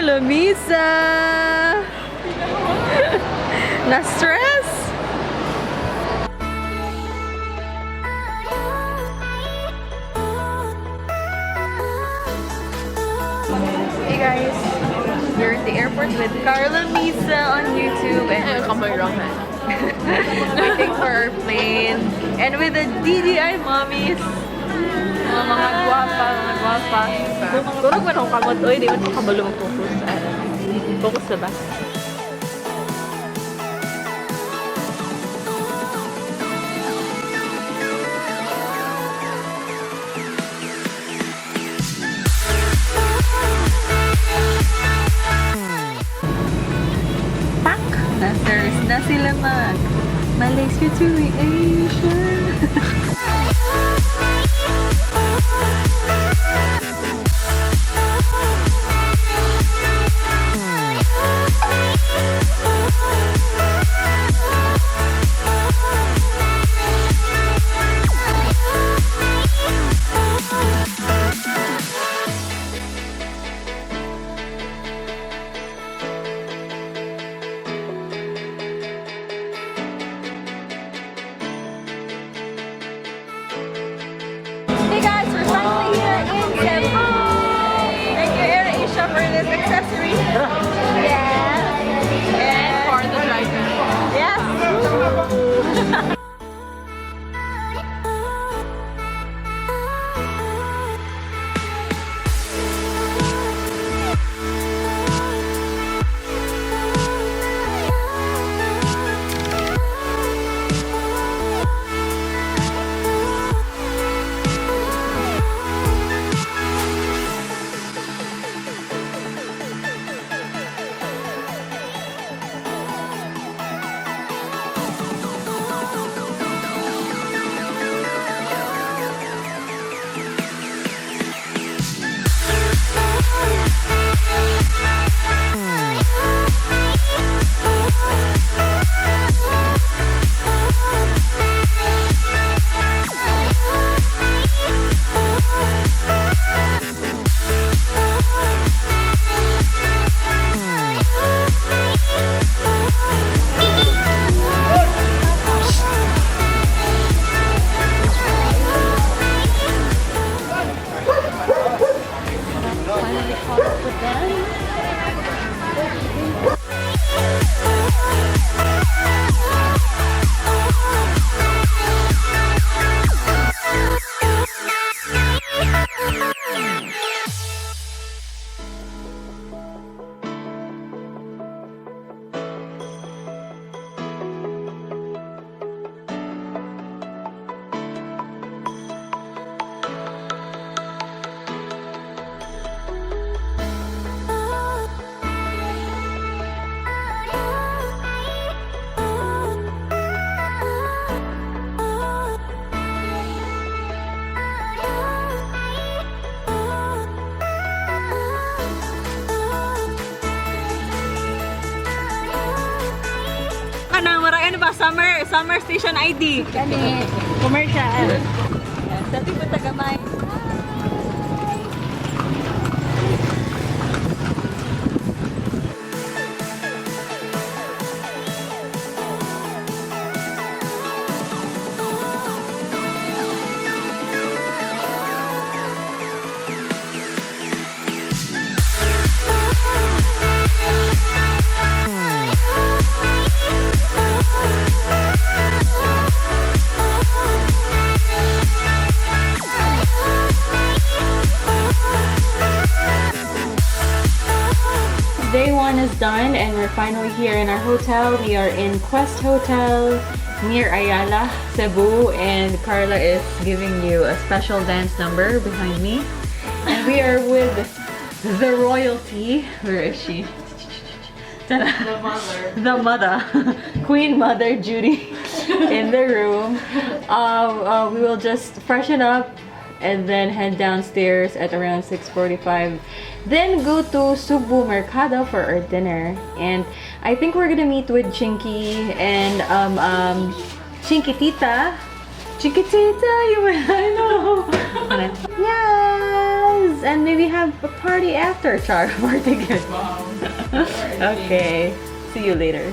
Carla Misa! Na-stress? Hey guys! We're at the airport with Carla Misa on YouTube and waiting for our plane. And with the DDI mommies. Mga gwapa, mga gwapa. Turog man akong kamot. Uy, di man ko kabalo mag-focus. Focus na ba? Pak! Na-stars na sila Malaysia to Asia. Hey guys, we're finally here in Cebu! Thank you AirAsia for this accessory. Yeah. And for the driver. Yes. Ano ba? Summer Station ID. Kani, commercial. Dati po tagamay. Day one is done and we're finally here in our hotel. We are in Quest Hotel near Ayala, Cebu, and Carla is giving you a special dance number behind me. And we are with the royalty. Where is she? The mother. The mother. Queen Mother Judy in the room. We will just freshen up and then head downstairs at around 6:45. Then go to Cebu Mercado for our dinner. And I think we're gonna meet with Chinky and Chinky Tita. Chinky Tita, you might know. Yes! friends and maybe have a party after, Char. Party good. Wow. Okay. See you later.